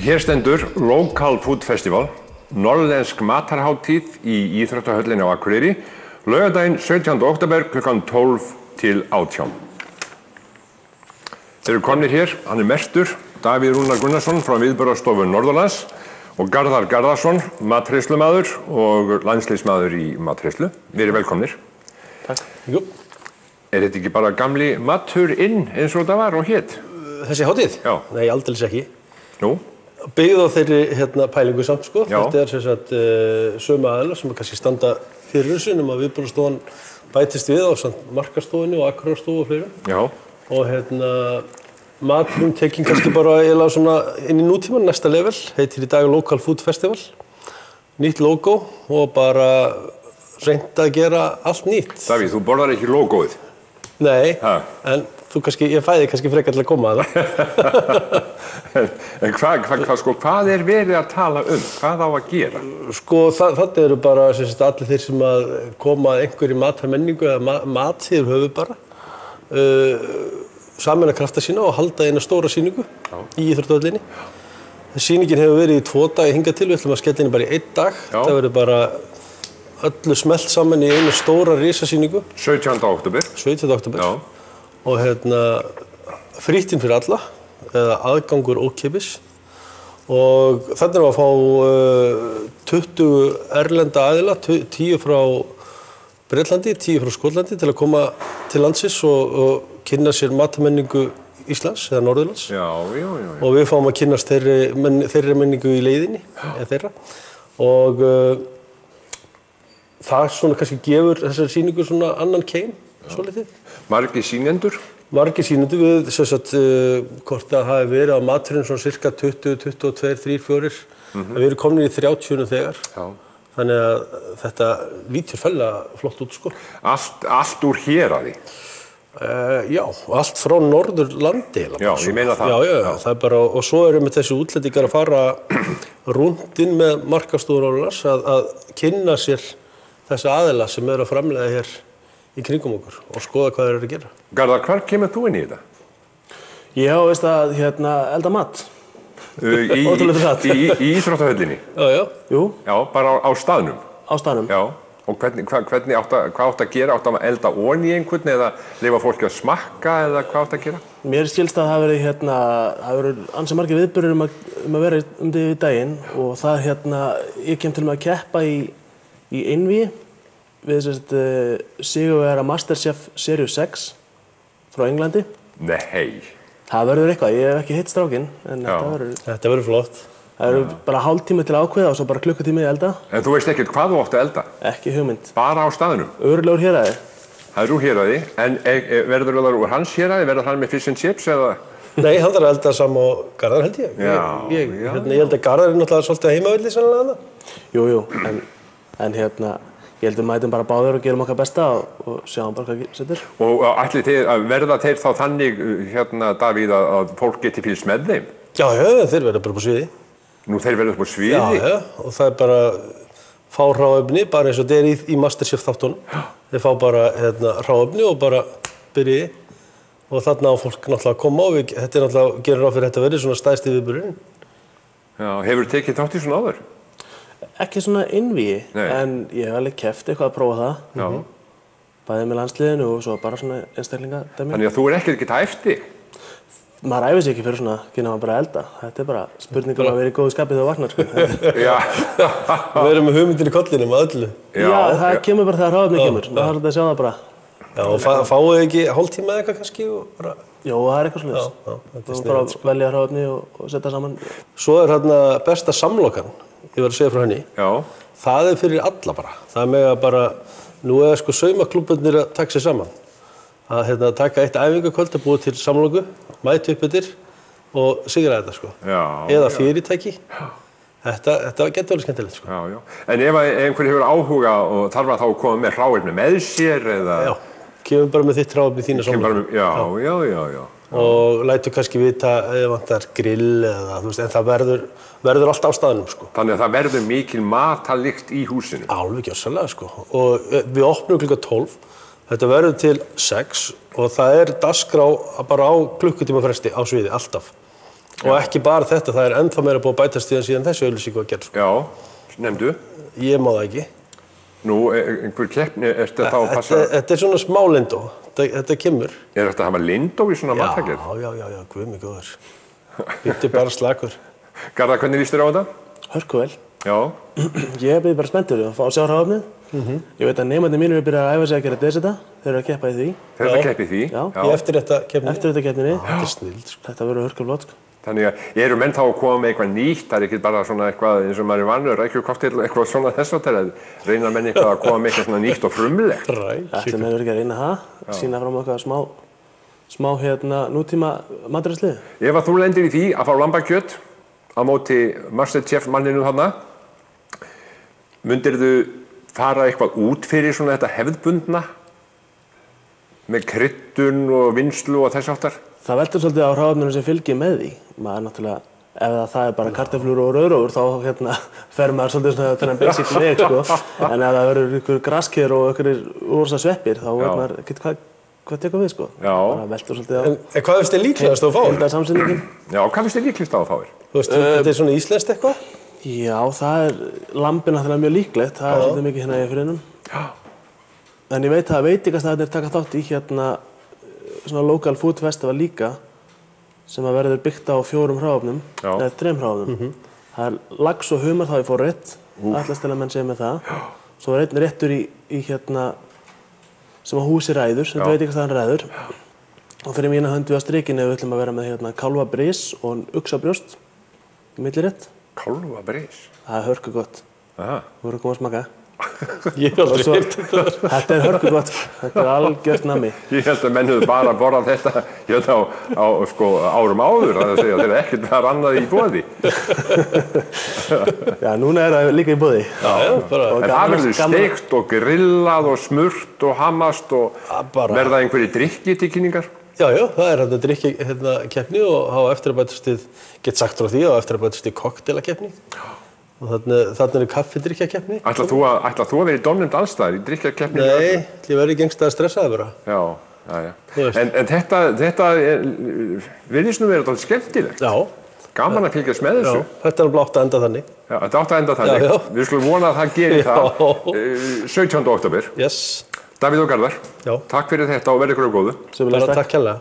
Hér stendur Local Food Festival, norðlensk matarhátíð í Íþróttahöllinni á Akureyri, laugardaginn 17. október klukkan 12 til 18. Þeir eru komnir hér, hann merktur, Davíð Rúnar Gunnarsson frá Viðburðarstofu Norðurlands og Garðar Garðarsson, matreiðslumaður og landsliðsmaður í matreiðslu. Við erum velkomnir. Takk. Jú. Er þetta ekki bara gamli matur inn eins og þetta var og hét? Þessi hátíð? Já. Nei, aldeilis ekki. Nú? Byggð á þeirri pælingu samt, sko. Já. Þetta sem sagt sömu aðilar sem kannski standa fyrir þessu, nema Viðburðarstofan bætist við á markastofunni og Akureyrarstofu og fleiri. Já. Og maturinn tekinn kannski bara eiginlega svona inn í nútíman, næsta level, heitir í dag Local Food Festival. Nýtt logo og bara reynt að gera allt nýtt. Davíð, þú borðar ekki logoið? Nei, Ha. en ég fæði kannski frekar til að koma að það. En hvað er verið að tala um? Hvað á að gera? Sko, þetta eru bara allir þeir sem að koma að einhverju matarmenningu eða mat yfir höfuð bara. Sameina krafta sína og halda eina stóra sýningu í Íþróttahöllinni. Sýningin hefur verið í 2 daga hingað til, við ætlum að skella henni bara í 1 dag. Það verður bara öllu smellt saman í einu stóra risasýningu. 17. október. 17. október. Já. Og frítt inn fyrir alla, eða aðgangur ókeypis. Og þarna erum við að fá 20 erlenda aðila, 10 frá Bretlandi, 10 frá Skotlandi til að koma til landsins og kynna sér matarmenningu Íslands eða Norðurlands. Já. Og við fáum að kynnast þeirri menningu í leiðinni, eða þeirra. Og það svona kannski gefur þessari sýningu svona annan keim, svolítið. Margir sýnendur? Margir sýnendur, við hvort það hafi verið á maturinn svona cirka 20, 22, 3, 4. Við erum komin í 30 þegar. Já. Þannig að þetta lítur fellega flott út, sko. Allt úr héraði? Já, allt frá Norðurlandi. Já, ég meina það. Já, það er bara, og svo erum við þessi útlendingar að fara rúnt inn með markastofur Norðurlands að kynna sér þessa aðila sem eru að framleiða hér í kringum okkur og skoða hvað þeir eru að gera. Garðar, hvar kemur þú inn í þetta? Ég á veist að elda mat. Í Íþróttahöllinni? Já. Jú. Já, bara á staðnum? Á staðnum. Já. Og hvað átt að gera? Átt að elda ofan í einhvern eða leyfa fólki að smakka eða hvað átt að gera? Mér skilst að það hafi verið ansi margir viðburðir um að vera því í daginn og það ég kem til með að keppa í einvígi við sigurvegara MasterChef Series 6 frá Englandi. Nei. Það verður eitthvað, ég hef ekki hitt strákinn, en Þetta verður flott. Það eru bara hálftími til að ákveða og svo bara klukkutími að elda. En þú veist ekkert hvað þú átt að elda? Ekki hugmynd. Bara á staðnum? Örugglega úr héraði. Það er úr héraði, en verður það úr hans héraði? Verður hann með fish and chips eða? Nei, hann þarf að elda saman á Garðar held ég. Ég held að Garðar er náttúrulega svolítið að heimavelli sannlega þarna. Jú, en ég held að mætum bara báðir og gerum okkar besta og sjáum bara hvað setur. Og verða þeir þá þannig, Davíð, að fólk geti fylgst með þeim? Já, þeir verða bara på sviði. Nú, þeir verða upp á sviði? Já, og það er bara fá hráefni, bara eins og þetta er í MasterChef þáttunum. Þeir fá bara hráefni og bara byrjiði. Og þarna á fólk náttúrulega að koma og þetta er náttúrulega, gerir ráð fyrir þetta verið svona stærsti viðburðurinn. Já, hefur tekið þátt í svona áður? Ekki svona innvígi, en ég hef alveg keppt eitthvað að prófa það. Já. Bæði með landsliðinu og svo bara svona einstaklingadæmi. Þannig að þú er ekkert hæft þig? Maður æfir sig ekki fyrir svona, kynna maður bara að elda. Þetta er bara spurning að vera í góðu skapi þegar þú vaknar, sko. Já. Við erum með hugmyndir í kollinum að öllu. Já, það kemur bara þegar hráefni kemur. Það er að sjá það bara. Já, og fáið ekki hálftíma eða eitthvað kannski og bara... Jó, það er eitthvað svoleiðis. Þú bara velja hráefni og setja saman. Svo er besta samlokan, ég var að segja frá henni. Já. Það er fyrir alla bara. Það með að bara, nú er sko saumaklúbburnir að taka sig saman. Að taka eitt æfingakvöld að búa til samloku, mæta upp yfir og sigra þetta, sko. Já. Eða fyrirtæki. Þetta getur alveg skemmtilegt, sko. Já. En ef einhver hefur áhuga og þarf að þá koma með hráefni með sér eða... Já, kemur bara með þitt hráefni í þína samloku. Já. Og lætur kannski vita ef vantar grill eða, þú veist, en það verður allt á staðnum, sko. Þannig að það verður mikil matarlykt í húsinu? Alveg gjörsamlega, sko. Og við opnum klukkan 12. Þetta verður til 6 og það er dagskrá bara á klukkutíma fresti á sviði, alltaf. Og ekki bara þetta, það er ennþá meira búið að bætast í síðan þessu auglýsingu að gera. Já, nefndu. Ég má það ekki. Nú, einhver keppni, ertu þá að passa... Þetta svona smá lindó, þetta kemur. Þetta að hafa lindó í svona matrækjur? Já, guð mig góður. Þetta bara slakur. Garðar, hvernig líst þér á þetta? Hörkuvel. Já. Ég er bara spenntur að fá að sjá hráefnið. Ég veit að nemandi mínir er byrjað að æfa sig að gera desita. Þeir eru að keppa í því. Þeir eru að keppa í því? Já. Í eftirréttakeppninni? Eftirréttakeppninni. Þetta er snilld, sko. Þetta verður hörkulegt, sko. Þannig að eru menn þá að koma með eitthvað nýtt, það er ekki bara svona eitthvað eins og maður er vanur, rækjukokteil, eitthvað svona þess að það reyna menn eitthvað að koma með eitthvað svona nýtt og frumlegt. Ætli menn verður ekki að reyna það, sína fram eitthvað smá nútíma matreiðslu. Ef að þú lendir í því að fá lambakjöt á móti Masterchef manninu þarna, mundirðu fara eitthvað út fyrir svona þetta hefðbundna með kryddun og vinnslu og þess áttar? Það veldur svolítið á hráefninu sem fylgir með því. Maður náttúrulega, ef það er bara kartöflur og rauðrófur, þá fer maður svolítið svona þennan basic veg, sko. En ef það verður ykkur grasker og ykkur úrsa sveppir, þá veit maður ekkert hvað tekur við, sko. Já. Það veldur svolítið á... En hvað finnst þér líklegast að fá? Heildarsamsetningin. Já, hvað finnst þér líklegast á að fá þér? Þú veist, þetta er svona íslenskt eitthvað? Já, það er lambið náttúrulega mjög líklegt. Það er svolítið mikið hérna í fyrirnum. Já. En ég veit að veitingastaðirnir taka þátt í svona local food festival líka sem að verður byggt á 4 hráefnum, eða 3 hráefnum. Það er lax og humar þá í forrétt, allast til að menn segja með það. Svo er einn réttur í sem að húsi ræður, sem veitingastaðan ræður. Og fyrir mína hönd við að strikinu við ætlum að vera með kálfabrís og uxabrjóst í millirétt. Kálfabrís? Það er hörkugott. Aha. Þú voru að koma að smaka. Ég hef aldrei heyrt þetta. Þetta er hörkugott. Þetta er algjört nammi. Ég held að menn höfðu bara borðað þetta hérna á árum áður, það að segja, þeir ekkert var annað í boði. Já, núna er það líka í boði. Já, bara... En það verður steikt og grillað og smurt og hamast og verða einhverjir drykkir til kynningar? Já, það er hérna drykkjakeppni og á eftir að bætast í, get sagt frá því, á eftir að bætast í kokteelakeppni. Og þarna er kaffidrykkjakeppni. Ætlar þú að vera í dómnefnd allstaðar í drykkjakeppni? Nei, ég verði ekki engstað að stressaði bara. Já. En þetta virðist nú vera dálítið skemmtilegt. Já. Gaman að fylgjast með þessu. Já, þetta er alveg átt að enda þannig. Já, þetta átt að enda þannig. Já. Við skulum vona að það gerir það 17. október. Yes. Davíð og Garðar, Já. takk fyrir þetta og verið ykkur á góðu. Sömuleiðis, Bara takk hérlega.